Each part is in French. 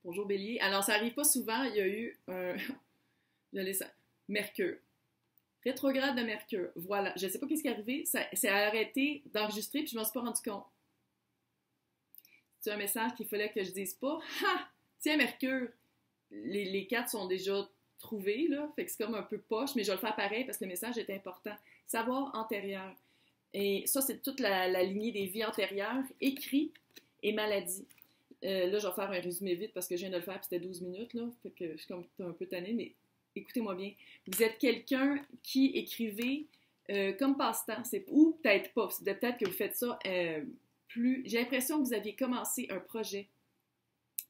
Bonjour Bélier. Alors, ça n'arrive pas souvent. Il y a eu un. Mercure. Rétrograde de Mercure. Voilà. Je ne sais pas ce qui est arrivé. Ça s'est arrêté d'enregistrer puis je ne m'en suis pas rendu compte. C'est un message qu'il fallait que je dise pas. Ha! Tiens, Mercure. Les cartes sont déjà trouvées, là. Fait que c'est comme un peu poche, mais je vais le faire pareil parce que le message est important. Savoir antérieur. Et ça, c'est toute la lignée des vies antérieures, écrit et maladie. Là, je vais faire un résumé vite parce que je viens de le faire, puis c'était 12 minutes, là. Fait que je suis comme un peu tannée, mais écoutez-moi bien. Vous êtes quelqu'un qui écrivait comme passe-temps, ou peut-être pas. Peut-être que vous faites ça plus. J'ai l'impression que vous aviez commencé un projet,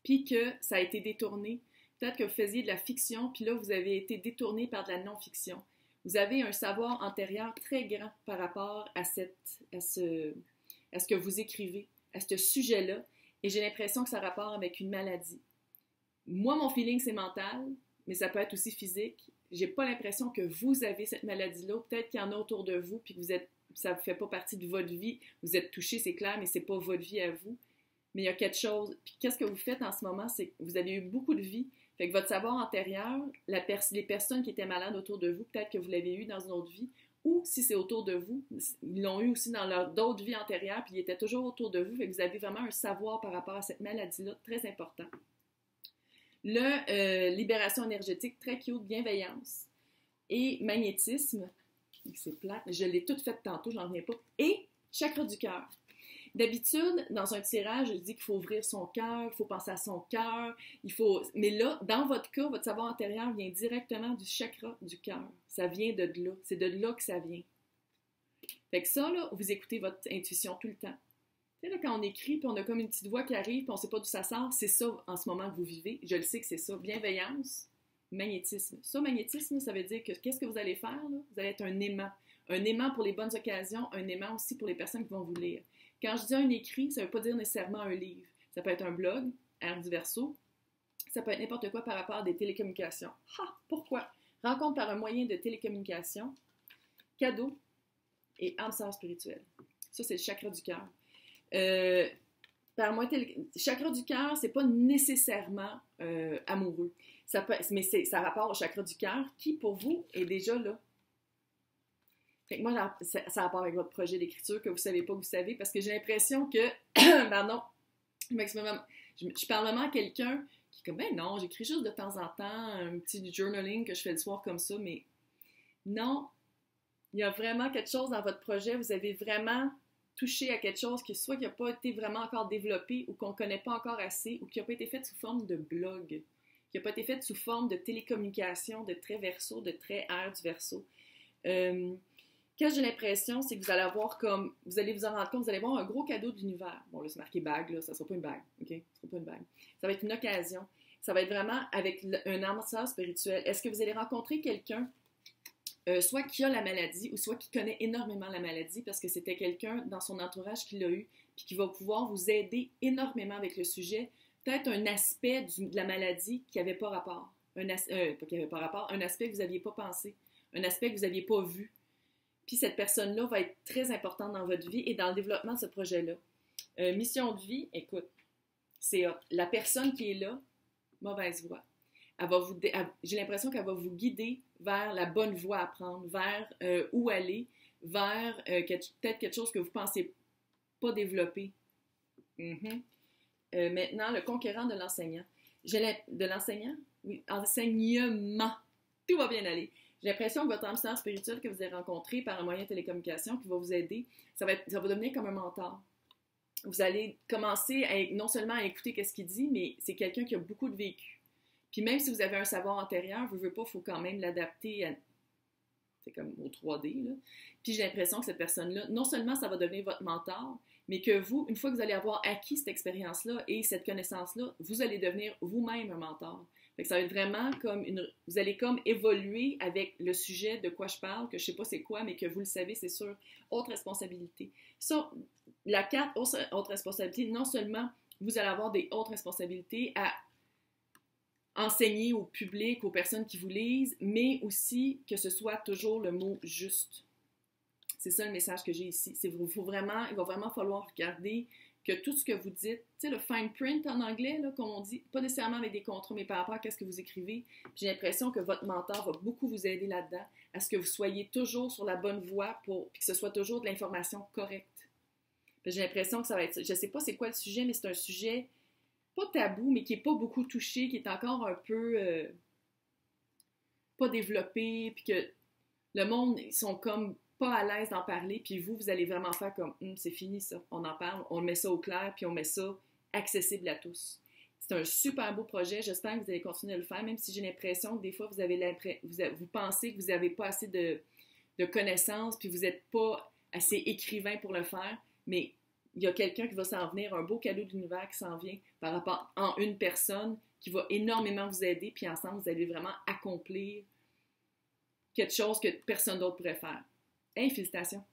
puis que ça a été détourné. Peut-être que vous faisiez de la fiction, puis là, vous avez été détourné par de la non-fiction. Vous avez un savoir antérieur très grand par rapport à ce que vous écrivez, à ce sujet-là. Et j'ai l'impression que ça a rapport avec une maladie. Moi, mon feeling, c'est mental, mais ça peut être aussi physique. J'ai pas l'impression que vous avez cette maladie-là. Peut-être qu'il y en a autour de vous, puis que ça ne fait pas partie de votre vie. Vous êtes touché, c'est clair, mais c'est pas votre vie à vous. Mais il y a quelque chose. Puis qu'est-ce que vous faites en ce moment? C'est que vous avez eu beaucoup de vie. Fait que votre savoir antérieur, les personnes qui étaient malades autour de vous, peut-être que vous l'avez eu dans une autre vie, ou si c'est autour de vous, ils l'ont eu aussi dans d'autres vies antérieures, puis ils étaient toujours autour de vous, fait que vous avez vraiment un savoir par rapport à cette maladie-là, très important. Libération énergétique, très cute, bienveillance, et magnétisme, c'est plate, je l'ai toute faite tantôt, j'en reviens pas, et chakra du cœur. D'habitude, dans un tirage, je dis qu'il faut ouvrir son cœur, il faut penser à son cœur, mais là, dans votre cas, votre savoir antérieur vient directement du chakra du cœur. Ça vient de là. C'est de là que ça vient. Fait que ça, là, vous écoutez votre intuition tout le temps. Tu sais, là, quand on écrit, puis on a comme une petite voix qui arrive, puis on ne sait pas d'où ça sort, c'est ça en ce moment que vous vivez. Je le sais que c'est ça. Bienveillance, magnétisme. Ça, magnétisme, ça veut dire que qu'est-ce que vous allez faire, là? Vous allez être un aimant. Un aimant pour les bonnes occasions, un aimant aussi pour les personnes qui vont vous lire. Quand je dis un écrit, ça ne veut pas dire nécessairement un livre. Ça peut être un blog, Air du Verseau. Ça peut être n'importe quoi par rapport à des télécommunications. Ha! Pourquoi? Rencontre par un moyen de télécommunication, cadeau et âme sœur spirituelle. Ça, c'est le chakra du cœur. Chakra du cœur, c'est pas nécessairement amoureux. Mais ça rapporte au chakra du cœur qui, pour vous, est déjà là. Fait que moi, ça a rapport avec votre projet d'écriture que vous ne savez pas que vous savez, parce que j'ai l'impression que, pardon, je parle vraiment à quelqu'un qui est comme, ben non, j'écris juste de temps en temps, un petit journaling que je fais le soir comme ça, mais non, il y a vraiment quelque chose dans votre projet, vous avez vraiment touché à quelque chose qui soit qui n'a pas été vraiment encore développé ou qu'on ne connaît pas encore assez ou qui n'a pas été fait sous forme de blog, qui n'a pas été fait sous forme de télécommunication, de traits verso, de traits air du verso. Que j'ai l'impression, c'est que vous allez avoir comme, vous allez vous en rendre compte, vous allez avoir un gros cadeau de l'univers. Bon, là, c'est marqué bague, là, ça ne sera pas une bague, OK? Ça ne sera pas une bague. Ça va être une occasion. Ça va être vraiment avec un âme sœur spirituel. Est-ce que vous allez rencontrer quelqu'un, soit qui a la maladie, ou soit qui connaît énormément la maladie, parce que c'était quelqu'un dans son entourage qui l'a eu, puis qui va pouvoir vous aider énormément avec le sujet. Peut-être un aspect de la maladie qui n'avait pas rapport. Pas qui n'avait pas rapport, un aspect que vous n'aviez pas pensé, un aspect que vous n'aviez pas vu. Puis cette personne-là va être très importante dans votre vie et dans le développement de ce projet-là. Mission de vie, écoute, c'est la personne qui est là, mauvaise voie. J'ai l'impression qu'elle va vous guider vers la bonne voie à prendre, vers où aller, vers peut-être quelque chose que vous ne pensez pas développer. Maintenant, le conquérant de l'enseignant. De l'enseignant? Oui, enseignement. Tout va bien aller. J'ai l'impression que votre âme sœur spirituelle que vous avez rencontrée par un moyen de télécommunication qui va vous aider, ça va devenir comme un mentor. Vous allez commencer non seulement à écouter ce qu'il dit, mais c'est quelqu'un qui a beaucoup de vécu. Puis même si vous avez un savoir antérieur, il faut quand même l'adapter c'est comme au 3D, là. Puis j'ai l'impression que cette personne-là, non seulement ça va devenir votre mentor, mais que vous, une fois que vous allez avoir acquis cette expérience-là et cette connaissance-là, vous allez devenir vous-même un mentor. Fait que ça va être vraiment comme vous allez comme évoluer avec le sujet de quoi je parle, que je sais pas c'est quoi, mais que vous le savez, c'est sûr. Autre responsabilité. Ça, la carte autre responsabilité, non seulement vous allez avoir des autres responsabilités à enseigner au public, aux personnes qui vous lisent, mais aussi que ce soit toujours le mot juste. C'est ça le message que j'ai ici. Il va vraiment falloir regarder que tout ce que vous dites, tu sais, le fine print en anglais, là, comme on dit, pas nécessairement avec des contrats, mais par rapport à ce que vous écrivez, j'ai l'impression que votre mentor va beaucoup vous aider là-dedans, à ce que vous soyez toujours sur la bonne voie puis que ce soit toujours de l'information correcte. Puis j'ai l'impression que ça va être, je sais pas c'est quoi le sujet, mais c'est un sujet pas tabou, mais qui est pas beaucoup touché, qui est encore un peu pas développé, puis que le monde, ils sont comme pas à l'aise d'en parler, puis vous allez vraiment faire comme c'est fini ça, on en parle, on met ça au clair, puis on met ça accessible à tous. C'est un super beau projet, j'espère que vous allez continuer à le faire, même si j'ai l'impression que des fois vous pensez que vous n'avez pas assez de connaissances, puis vous n'êtes pas assez écrivain pour le faire, mais il y a quelqu'un qui va s'en venir, un beau cadeau de l'univers qui s'en vient par rapport en une personne qui va énormément vous aider, puis ensemble, vous allez vraiment accomplir quelque chose que personne d'autre pourrait faire. Hey, félicitations!